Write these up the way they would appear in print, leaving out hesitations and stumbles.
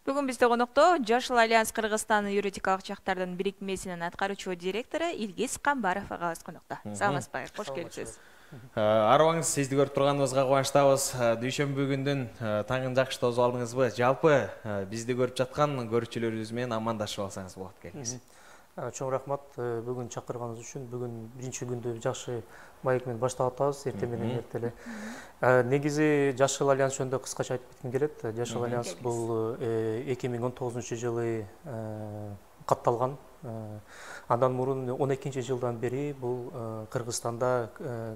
Бүгүн бизде конокто Жашыл Альянс Кыргызстан юридикалык чактардын бирикмесинин аткаруучу директору Илгиз Камбаров агабыз конокто. Саламатсызбы, кош келипсиз. Арыбаңыз, сизди көрүп турганыбызга кубанычтабыз. Дүйшөмбү күндүн таңын жакшы тосуп алдыңызбы? Жалпы бизди көрүп жаткан көрүүчүлөрүбүз менен амандашып алсаңыз болот келиңиз. Чоң рахмат бүгүн чакырганыңыз үчүн. Бүгүн биринчи күндү жакшы маек менен баштап атабыз, эртең менен эртеле. Негизи Жашыл Альянс жөнүндө кыскача айтып кетким келет. Жашыл Альянс бул 2019 катталган. Андан мурун 12-жылдан бери бул Кыргызстанда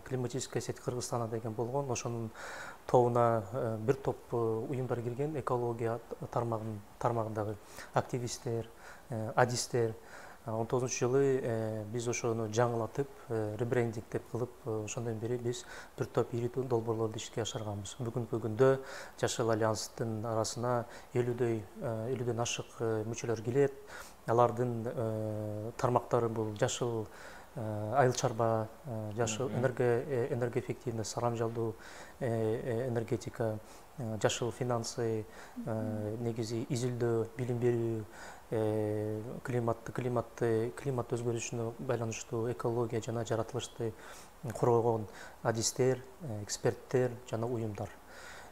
климатическая сеть Кыргызстана деген болгон. Ошонун тобуна бир топ уюмдар кирген, экология тармагындагы активисттер, адистер. 19-жылы биз ошону жаңылатып, ребрендингдеп кылып, ошондон бери биз бир топ ири долбоорлорду ишке ашырганбыз. Бүгүнкү күндө Жашыл Альянстын арасына 50дөн ашык мүчөлөр келет. Алардын тармактары бул жашыл айыл чарба, жашыл энергоэффективность, саламжалдуу энергетика, жашыл финансы, негизи изилдөө, билим берүү, климат өзгөрүшүнө байланыштуу экология жана жаратылышты коргогон адистер, эксперттер жана уюмдар.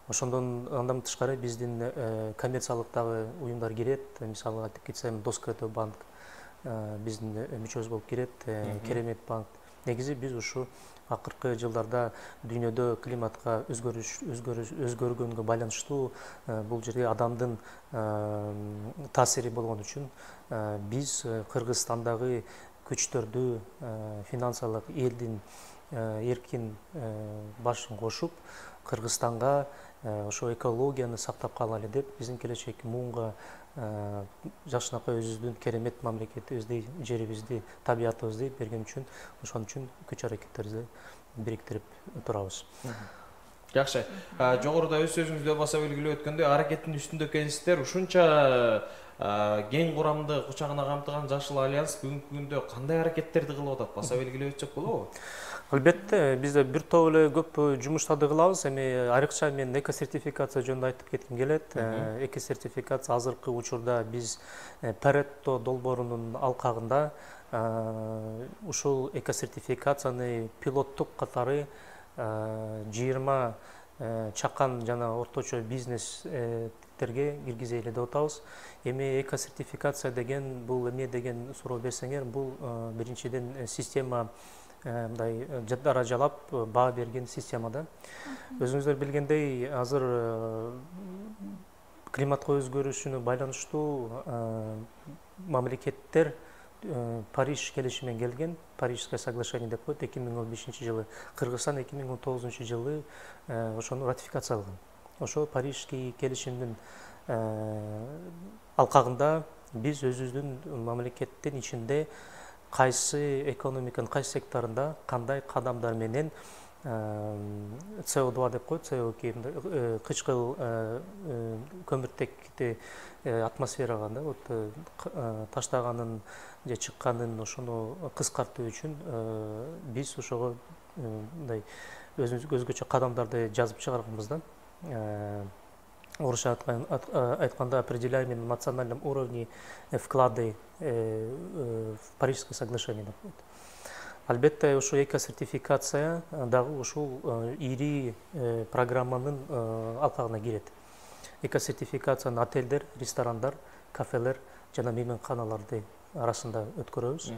Ошондон андан тышкары биздин коммерциялык дагы уюмдар кирет. Мисалы айтып кетсем, Доскрето банк биздин мүчөбүз болуп кирет, Керемет банк. Негизи биз ушу акыркы жылдарда дүйнөдө климатка өзгөргөнгө байланыштуу бул жерде адамдын таасири болгон үчүн биз Кыргызстандагы күчтөрдү, финансылык элдин эркин башын кошуп, Кыргызстанга ошо экологияны сактап калалы деп, биздин келечек муунга жакшынакай өзүбүздүн керемет мамлекетибизди, жерибизди, табиятыбызды берген үчүн, ошон үчүн күч аракеттерибизди бириктирип турабыз. Жакшы. Жогоруда өз сөзүңүздө баса белгилеп өткөндөй, аракеттин үстүндө экенсиздер. Ушунча кең курамды кучагына камтыган Жашыл Альянс бүгүнкү күндө кандай аракеттерди кылып атат? Баса белгилеп өтсөк болобу? Албетте, бизде бир топ эле көп жумуштарды кылабыз. Эми айрыкча мен эко сертификация жөнүндө айтып кетким келет. Эко сертификация азыркы учурда биз Паретто долбоорунун алкагында ушул эко сертификацияны пилоттук катары 20 чакан жана орточо бизнестерге киргизели деп атабыз. Эми эко сертификация деген бул эмне деген суроо берсеңер, бул биринчиден система мындай даражалап баа берген системада. Өзүңүздөр билгендей, азыр климатка өзгөрүшүнө байланыштуу мамлекеттер Париж келишимине келген, Парижское соглашение деп коет, 2015-жылы. Кыргызстан 2019-жылы ошону ратификациялаган. Ошо Парижский келишимдин алкагында биз өзүбүздүн мамлекеттин ичинде кайсы экономиканын кайсы секторунда кандай кадамдар менен CO2 деп коет, CO2 кычкыл көмүртекти атмосферага таштаганын же чыкканын ошону кыскартуу үчүн биз ошого мындай өзгөчө кадамдарды жазып чыгарганбыз да. Орусча айтканда определяемые на национальном уровне вклады в Парижское соглашение деп коет. Албетте ошо эко сертификация дагы ушул ири программанын алкагына кирет. Эко сертификацияны отелдер, ресторандар, кафелер жана мейманканаларды арасында өткөрөбүз.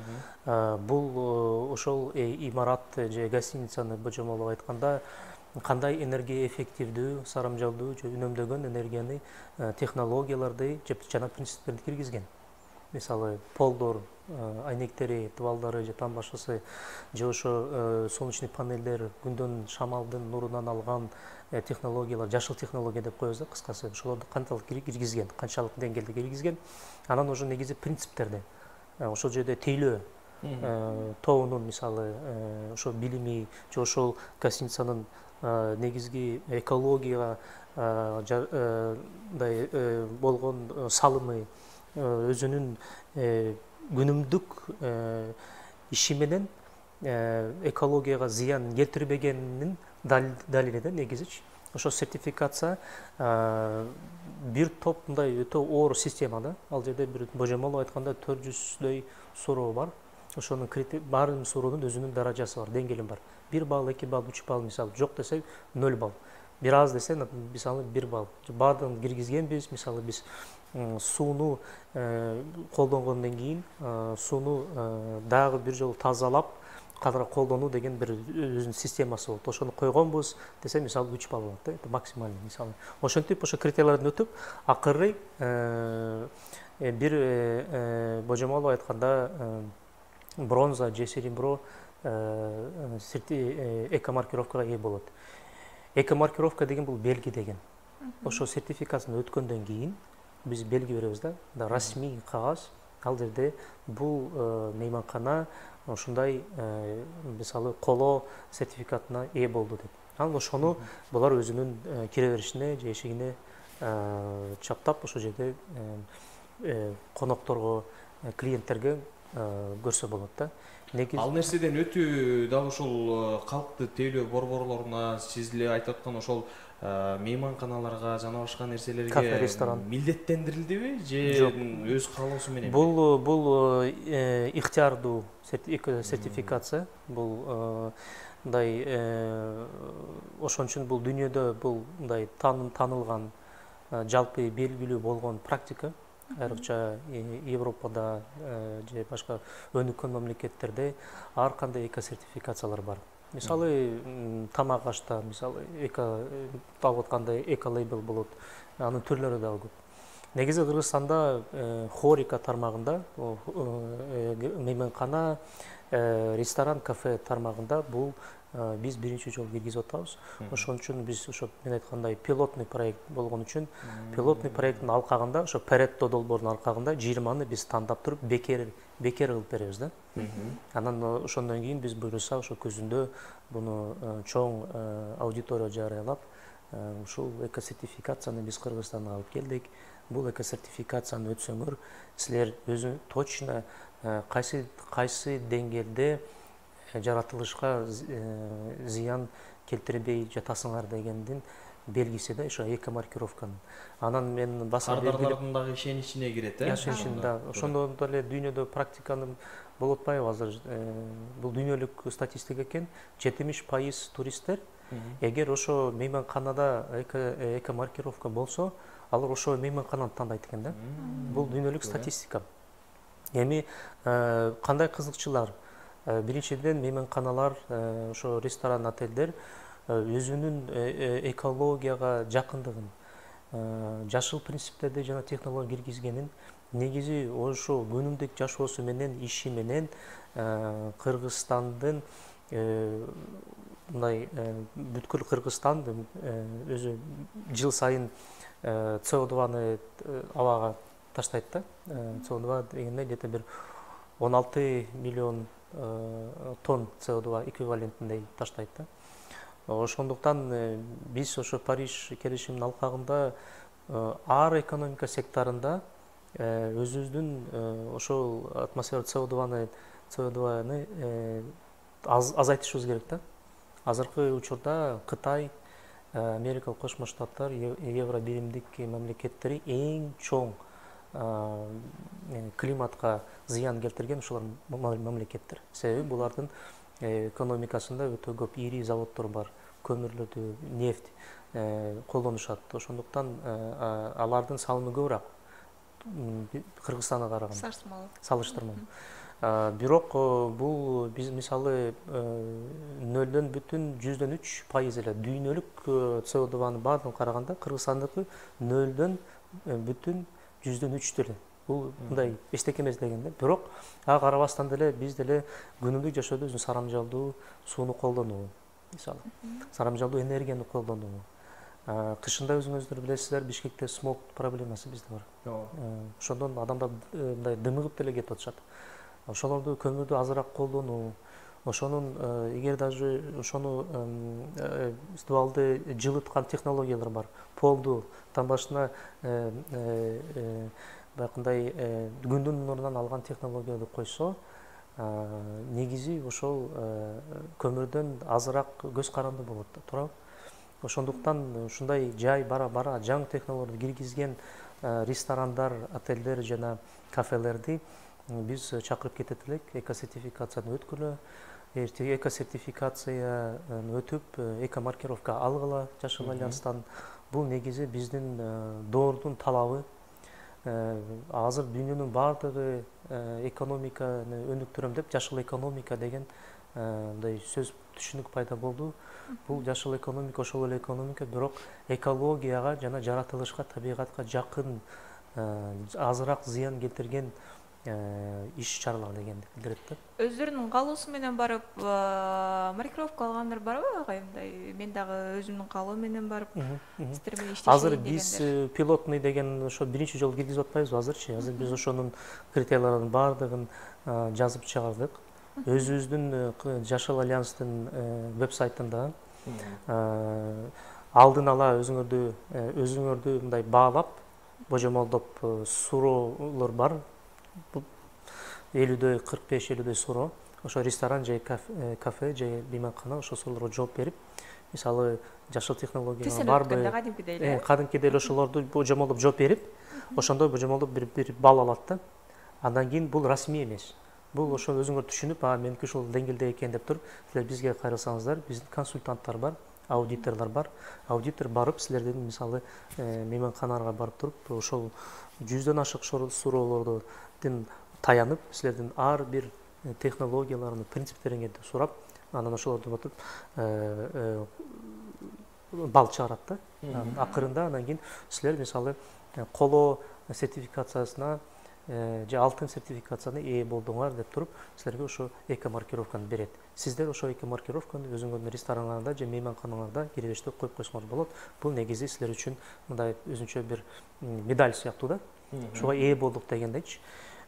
Бул ошол имарат же гостиницаны божомолдоп айтканда кандай энергия эффективдүү, сарамжалдуу же үнөмдөгөн энергияны, технологияларды жана принциптерди киргизген. Мисалы, полдор, айнектери, дубалдары же там башкасы, же ошо солнечный панелдер, күндөн шамалдын нурунан алган технологиялар, жашыл технология деп коебуз да, кыскасы. Ошолорду канчалык киргизген, канчалык деңгээлде киргизген. Анан уже негизи принциптерди, ошол жерде тейлөө тобунун, мисалы, ошо билими, же ошол гостиницанын негизги экологияга болгон салымы, өзүнүн күнүмдүк иши менен экологияга зыян келтирбегенин далили да негизичи. ошо сертификация бир топ мындай өтө оор система да. Ал жерде бир божомолу айтканда 400дөй суроо бар. Ошонун баардык суроонун өзүнүн даражасы бар, деңгээли бар. 1 балл, 2 балл, 3 балл мисалы жок десек 0 балл. Бир аз десе мисалы 1 балл. Баардыгын киргизгенбиз, мисалы биз сууну колдонгондон кийин сууну дагы бир жолу тазалап кайра колдонуу деген бир өзүнүн системасы болот. Ошону койгонбуз десе мисалы 3 балл болот да, это максимальный мисалы. Ошентип ошо критериялардан өтүп акыры бир божомолу айтканда бронза же серебро эко-маркировкага ээ болот. Эко-маркировка деген бул белги деген. Ошо сертификацияны өткөндөн кийин биз белги беребиз да, расмий кагаз. Ал жерде бул мейманкана ушундай мисалы коло сертификатына ээ болду деп. Ал ошону булар өзүнүн кире беришине же эшигине чаптап ошол жерде конокторго, клиенттерге көрсө болот да. Ал нерседен өтүү дагы ушул калкты тейлөө борборлоруна, сиз эле айтып аткан ошол мейманканаларга жана башка нерселерге кафе, ресторан милдеттендирилдиби же өз каалоосу менен? Бул ыктыярдуу сертификация. Бул мындай ошон үчүн бул дүйнөдө бул мындай таанылган жалпы белгилүү болгон практика. Айрыкча Европада же башка өнүккөн мамлекеттерде ар кандай эко-сертификациялар бар. Мисалы тамак ашта, мисалы таап аткандай эко-лейбл болот. Анын түрлөрү дагы көп. Негизи Кыргызстанда хорика тармагында, мейманкана, ресторан, кафе тармагында бул биз биринчи жолу киргизип атабыз. Ошон үчүн биз ошо мен айткандай пилотный проект болгон үчүн пилотный проекттин алкагында, ошо Паретто долбоорунун алкагында 20-ны биз тандап туруп бекер кылып беребиз да. Анан ошондон кийин биз буйрусак ошо көзүндө буну чоң аудитория жарыялап, ушул эко-сертификацияны биз Кыргызстанга алып келдик. Бул эко-сертификацияны өтсөңөр, силер өзү точно кайсы деңгээлде жаратылышка зыян келтирбей жатасыңар дегендин белгиси да ошо эко-маркировканын. Анан мен басып кардарлардын дагы ишеничине кирет, ишеничине да. Ошондон эле дүйнөдө практиканы болуп атпайбы азыр? Бул дүйнөлүк статистика экен. 70% туристтер эгер ошо мейманканада эко-маркировка болсо, алар ошо мейманкананы тандайт экен да. Бул дүйнөлүк статистика. Эми кандай кызыкчылар? Биринчиден мейманканалар, ошо ресторан, отелдер өзүнүн экологияга жакындыгын, жашыл принциптерди жана технология киргизгенин, негизи ошо күнүмдүк жашоосу менен, иши менен Кыргызстандын мындай бүткүл Кыргызстан өзү жыл сайын CO2-ны абага таштайт да. CO2 дегенде где-то бир 16 миллион тонн CO2 эквивалентиндей таштайт да. Ошондуктан биз ошо Париж келишиминин алкагында ар экономика секторунда өзүбүздүн ошол атмосфера CO2-ны азайтышыбыз керек да. Азыркы учурда Кытай, Америка Кошмо Штаттар, Евро биримдик мамлекеттери эң чоң климатка зыян келтирген ушулар мамлекеттер. Себеби булардын экономикасында өтө көп ири заводдор бар, көмүрлөрдү, нефть колдонушат. Ошондуктан алардын салымы көбүрөөк Кыргызстанга караганда. Салыштырмалуу. Бирок бул биз мисалы 0,3% эле дүйнөлүк CO2-ны баардыгын караганда Кыргызстандыкы 0,3 эле. Бул мындай эчтеке эмес деген да. Бирок ага карабастан деле биз деле күнүмдүк жашоодо өзүн сарамжалдуу сууну колдонуу, мисалы, сарамжалдуу энергияны колдонуу. Кышында өзүңүздөр билесиздер, Бишкекте смог проблемасы бизде бар. Ошондон адамдар мындай дымыгып деле кетип атышат. Ошолорду көмүрдү азыраак колдонуу, ошонун эгер даже ошону стволду жылыткан технологиялар бар. Полду тамбашына баягындай күндүн нурунан алган технологияларды койсо, негизи ошол көмүрдөн азыраак көз каранды болот да, туурабы? Ошондуктан ушундай жай бара бара жаңы технологияны киргизген ресторандар, отельдер жана кафелерди биз чакырып кетет элек, экосертификацияны өткүлө. Экосертификацияны өтүп, эко-маркировка алгыла Жашыл Альянстан. Бул негизи биздин доордун талабы. Азыр дүйнөнүн баардыгы экономиканы өнүктүрөм деп, жашыл экономика деген мындай сөз түшүнүк пайда болду. Бул жашыл экономика ошол эле экономика, бирок экологияга жана жаратылышка, табигатка жакын, азыраак зыян келтирген иш-чаралар дегенди билдирет да. Өздөрүнүн каалоосу менен барып маркировка алгандар барбы агай? Мындай мен дагы өзүмдүн каалоом менен барып сиздер менен иштешейин Азыр дегендер. биз пилотный деген ошо биринчи жолу киргизип атпайбызбы азырчы? Азыр биз ошонун критерияларын баардыгын жазып чыгардык. Өзүбүздүн Жашыл Альянстын веб-сайтында алдын ала өзүңөрдү мындай баалап, божомолдоп суроолор бар. 50-дөй 45-50-дөй суроо. Ошо ресторан же кафе же мейманкана ошол суроолорго жооп берип, мисалы жашыл технология барбы? Кадимкидей эле ошолорду божомолдоп жооп берип, ошондой божомолдоп бир балл алат да. Андан кийин бул расмий эмес. Бул ошо өзүңөр түшүнүп, меники ушул деңгээлде экен деп туруп, силер бизге кайрылсаңыздар, биздин консультанттар бар, аудиторлор бар. Аудитор барып, силердин мисалы мейманканаларга барып туруп, ошол 100дөн ашык суроолордун таянып, силердин ар бир технологияларын, принциптериңерди сурап, анан ошолордун отуп балл чыгарат да. Акырында анан кийин силер мисалы коло сертификациясына же алтын сертификациясына ээ болдуңар деп туруп, силерге ошо эко-маркировканы берет. Сиздер ошо эко-маркировканы өзүңөрдүн рестораныңарда же мейманканаларда киребештөө коюп койсоңор болот. Бул негизи силер үчүн мындай өзүнчө бир медаль сыяктуу да. Ошого ээ болдук дегендейчи.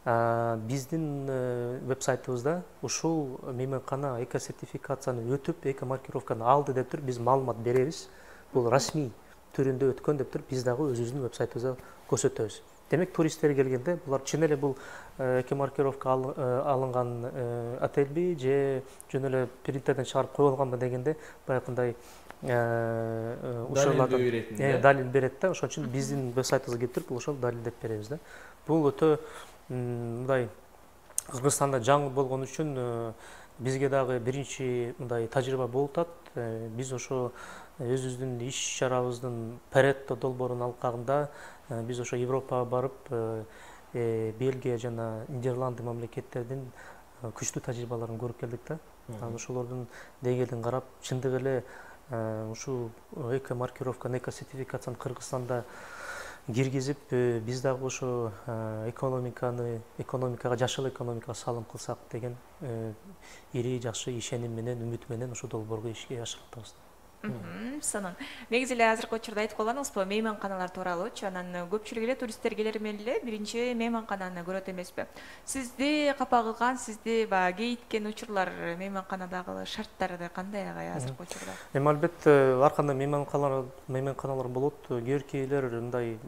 Биздин веб-сайтыбызда ушул мейманкана эко-сертификацияны өтүп, эко-маркировканы алды деп туруп биз маалымат беребиз. Бул расмий түрүндө өткөн деп туруп биз дагы өзүбүздүн веб-сайтыбызда көрсөтөбүз. Демек туристтер келгенде булар чын эле бул эко-маркировка алынган отельби же жөн эле принтерден чыгарып коюлганбы дегенде баягындай далил берет да. Ошон үчүн биздин веб-сайтыбызга келип туруп ошол далилдеп беребиз да. Бул өтө мындай Кыргызстанда жаңы болгон үчүн бизге дагы биринчи мындай тажрыйба болуп атат. Биз ошо өзүбүздүн иш-чарабыздын Паретто долбоорунун алкагында биз ошо Европага барып, Бельгия жана Нидерланды мамлекеттердин күчтүү тажрыйбаларын көрүп келдик да. Ошолордун деңгээлин карап, чындык эле ушул эко-маркировканы, эко-сертификацияны Кыргызстанда киргизип, биз дагы ошо экономикага, жашыл экономикага салым кылсак деген ири жакшы ишеним менен, үмүт менен ошол долбоорго ишке ашыртабыз. Сонун. Негизи эле азыркы учурда айтып калганыңызбы, мейманканалар тууралуучу, анан көпчүлүк эле туристтер келер менен эле биринчи мейманкананы көрөт эмеспи? Сизди капа кылган, сизди баягы кейиткен учурлар, мейманканадагы шарттары кандай агай азыркы учурда? Албетте ар кандай мейманканалар болот. Кээкейлер мындай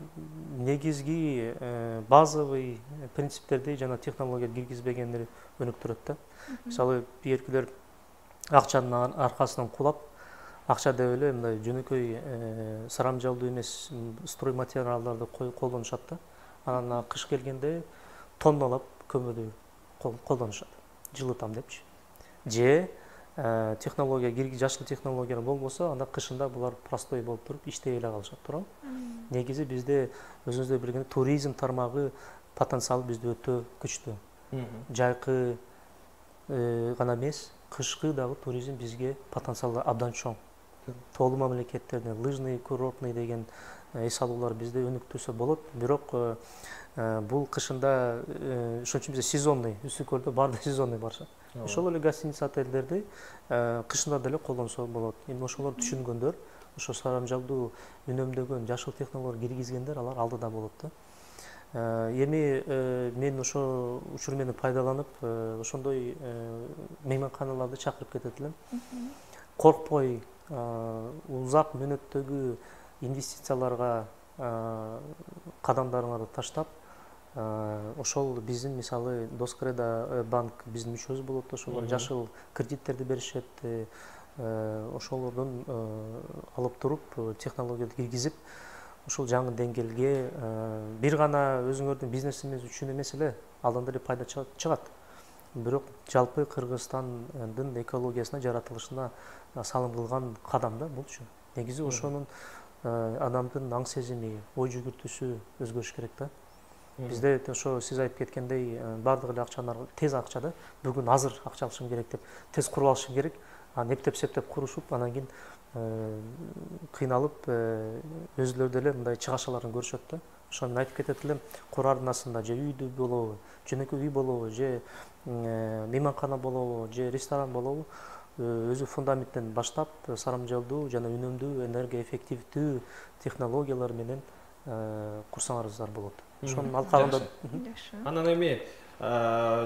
негизги базовый принциптерди жана технология киргизбегендери өнүктүрөт да. Мисалы, кээкейлер акчанын аркасынан кулап, акча деп эле мындай жөнөкөй сарамжалдуу эмес строй материалдарды колдонушат да. Анан кыш келгенде тонналап көмүрдү колдонушат. Жылытам депчи. Же жашыл технологиялар болбосо, анда кышында булар простой болуп туруп иштей эле калышат, туурабы? Негизи бизде өзүңүздөр билгендей туризм тармагы потенциалы бизде өтө күчтүү. Жайкы гана эмес, кышкы дагы туризм бизге потенциалы абдан чоң. Тоолуу мамлекеттерде лыжный, курортный деген эс алуулар бизде өнүктүрсө болот. Бирок бул кышында ошон үчүн бизде сезонный, Үсүкөлдө баардык сезонный барышат. Ошол эле гостиница, отельдерди кышында деле колдонсо болот. Эми ошолор түшүнгөндөр, ошо сарамжалдуу үнөмдөгөн жашыл технологиялар киргизгендер алар алдыда болот да. Эми мен ошо учур менен пайдаланып, ошондой мейманканаларды чакырып кетет элем. Коркпой, узак мөөнөттөгү инвестицияларга кадамдарыңарды таштап, ошол биздин мисалы Доскреда банк биздин мүчөбүз болот, ошолор жашыл кредиттерди беришет, ошолордун алып туруп технологияды киргизип ушул жаңы деңгээлге бир гана өзүңөрдүн бизнесиңиз үчүн эмес эле алдан деле пайда чыгат. Бирок жалпы Кыргызстандын экологиясына, жаратылышына салым кылган кадам да булчу. Негизи ошонун адамдын аң сезими, ой жүгүртүүсү өзгөрүш керек да. Бизде ошо сиз айтып кеткендей баардык эле акчаны тез акча да, бүгүн азыр акча алышым керек деп тез куруп алышым керек. Анан эптеп септеп курушуп, анан кийин кыйналып өзүлөрү деле мындай чыгашаларын көрүшөт да. Ошо мен айтып кетет элем, кор арнасында же үйдү болобу, жөнөкөй үй болобу, же мейманкана болобу, же ресторан болобу, өзү фундаменттен баштап сарамжалдуу жана үнөмдүү, энергия эффективдүү технологиялар менен курсаңарыздар болот. Ошонун алкагында анан эми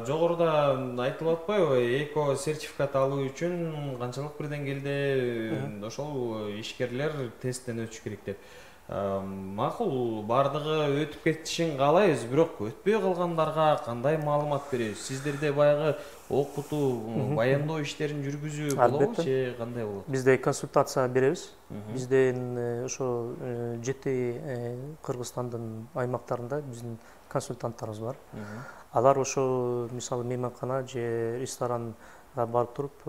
жогоруда айтылып атпайбы, эко сертификат алуу үчүн канчалык бир деңгээлде ошол ишкерлер тесттен өтүш керек деп. Макул, бардыгы өтүп кетишин каалайбыз, бирок өтпөй калгандарга кандай маалымат беребиз? Сиздерде баягы окутуу, баяндоо иштерин жүргүзүү болобу же кандай болот? Бизде консультация беребиз. Бизден ошо 7 Кыргызстандын аймактарында биздин консультанттарыбыз бар. Алар ошо мисалы мейманкана же ресторанга барып туруп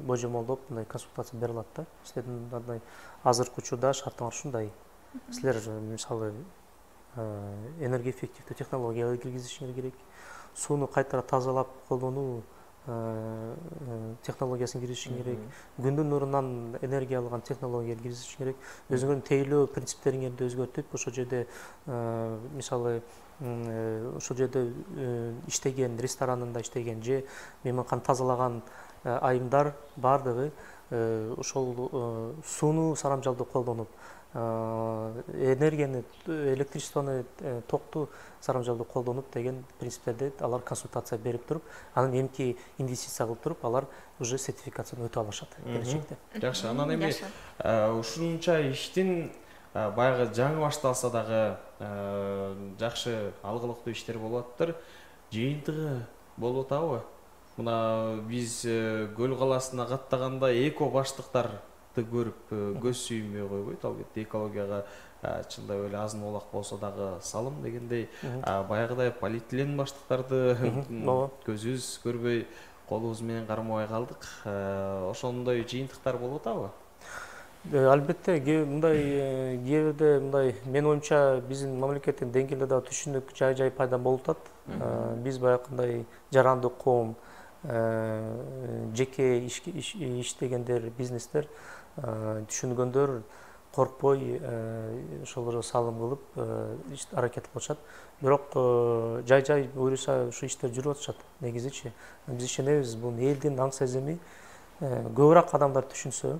божомолдоп мындай консультация бере алат да. Силердин мындай азыркы учурда шартыңар ушундай. Силер мисалы энергия эффективдүү технологияларды киргизишиңер керек. Сууну кайтара тазалап колдонуу технологиясын киргизишиң керек. Күндүн нурунан энергия алган технологияларды киргизишиң керек. Өзүңөрдүн тейлөө принциптериңерди өзгөртүп, ошол жерде мисалы ошол жерде иштеген, ресторанында иштеген же мейманкана тазалаган айымдар бардыгы ошол сууну сарамжалдуу колдонуп, энергияны, электричествону, токту сарамжалдуу колдонуп деген принциптерди алар консультация берип туруп, анан эмки инвестиция кылып туруп, алар уже сертификацияны өтө алышат келечекте. Жакшы, анан эми ушунча иштин баягы жаңы башталса дагы жакшы алгылыктуу иштер болуп атыптыр. Жыйынтыгы болуп атабы? Мына биз Көл каласына каттаганда эко баштыктарды көрүп көз сүймөй койбойт. Албетте экологияга чындап эле азын олак болсо дагы салым дегендей баягыдай полиэтилен баштыктарды көзүбүз көрбөй, колубуз менен кармабай калдык. Ошондой жыйынтыктар болуп атабы? Албетте, мындай кээде мындай менин оюмча биздин мамлекеттин деңгээлде да түшүнүк жай пайда болуп атат. Биз баягындай жарандык коом, жеке иштегендер, бизнестер, түшүнгөндөр коркпой ошолорго салым кылып аракет кылышат. Бирок жай буюрса ушу иштер жүрүп атышат. Негизичи биз ишенебиз, бул элдин аң сезими көбүрөөк адамдар түшүнсө,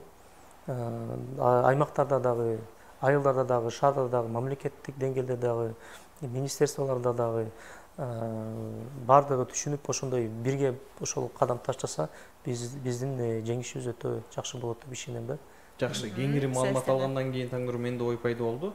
аймактарда дагы, айылдарда дагы, шаарда дагы, мамлекеттик деңгээлде дагы, министерстволордо дагы бардыгы түшүнүп, ошондой бирге ошол кадам таштаса, биздин жеңишибиз өтө жакшы болот деп ишенем да. Жакшы, кеңири маалымат алгандан кийин таңгыр менде ой пайда болду.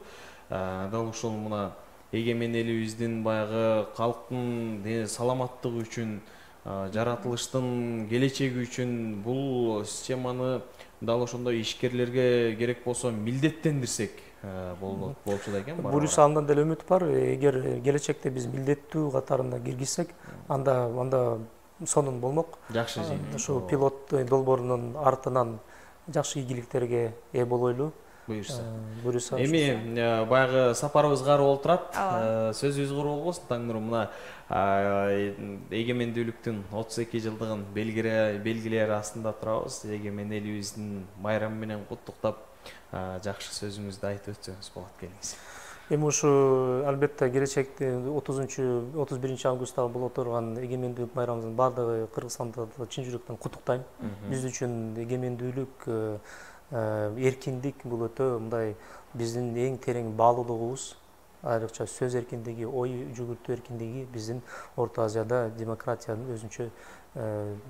Дал ушул мына эгемен элибиздин баягы калктын саламаттыгы үчүн, жаратылыштын келечеги үчүн бул системаны дал ошондой ишкерлерге керек болсо милдеттендирсек болчу да экен. Буюрса андан деле үмүт бар. Эгер келечекте биз милдеттүү катарына киргизсек, анда сонун болмок. Жакшы жыйын. Ошо пилот долбоорунун артынан жакшы ийгиликтерге ээ болойлу. Буюрса. Эми баягы сапарыбыз кары болуп турат. Сөзүбүз куру болбосун Таңнур. Мына эгемендүүлүктүн 32 жылдыгын белгилер астында турабыз. Эгемен элибиздин байрамы менен куттуктап, жакшы сөзүңүздү айтып өтсөңүз болот, келиңиз. Эми ушу албетте келечекте 31 августта боло турган эгемендүүлүк байрамыбыздын бардыгы Кыргызстандыктарды чын жүрөктөн куттуктайм. Биз үчүн эгемендүүлүк, эркиндик бул өтө мындай биздин эң терең баалуулугубуз. Айрыкча сөз эркиндиги, ой жүгүртүү эркиндиги биздин Орто Азияда демократиянын өзүнчө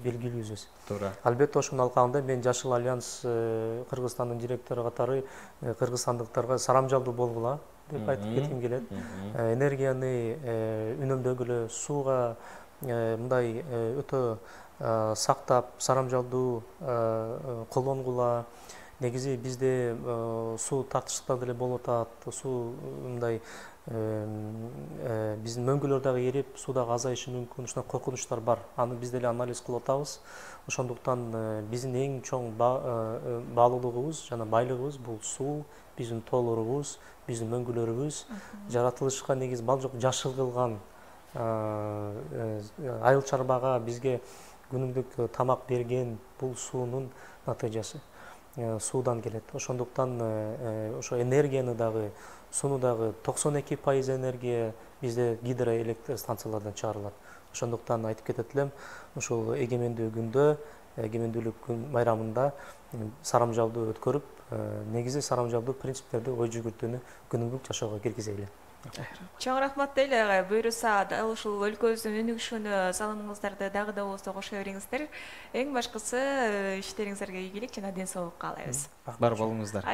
белгилүүбүз. Туура. Албетте ошонун алкагында мен Жашыл альянс Кыргызстандын директору катары кыргызстандыктарга сарамжалдуу болгула деп айтып кетким келет. Энергияны үнөмдөгүлө, сууга мындай өтө сактап сарамжалдуу колдонгула. Негизи бизде суу тартыштыктар деле болуп атат. Суу мындай биздин мөңгүлөр дагы эрип, суу дагы азайышы мүмкүн. Ушундай коркунучтар бар. Аны биз деле анализ кылып атабыз. Ошондуктан биздин эң чоң баалуулугубуз жана байлыгыбыз бул суу, биздин тоолорубуз, биздин мөңгүлөрүбүз. Жаратылышка негизи бал жок жашыл кылган айыл чарбага бизге күнүмдүк тамак берген бул суунун натыйжасы. Суудан келет. Ошондуктан ошо энергияны дагы, сууну дагы 92% энергия бизде гидроэлектр станциялардан чыгарылат. Ошондуктан айтып кетет элем, ушул эгемендүү күндө, эгемендүүлүк күн байрамында сарамжалдуу өткөрүп, негизи сарамжалдуу принциптерди ой жүгүртүүнү күнүмдүк жашоого киргизели. Чоң рахмат дейли агай. Буюрса дал ушул өлкөбүздүн өнүгүшүнө салымыңыздарды дагы да болсо кошо бериңиздер. Эң башкысы иштериңизерге ийгилик жана ден соолук каалайбыз. Бар болуңуздар.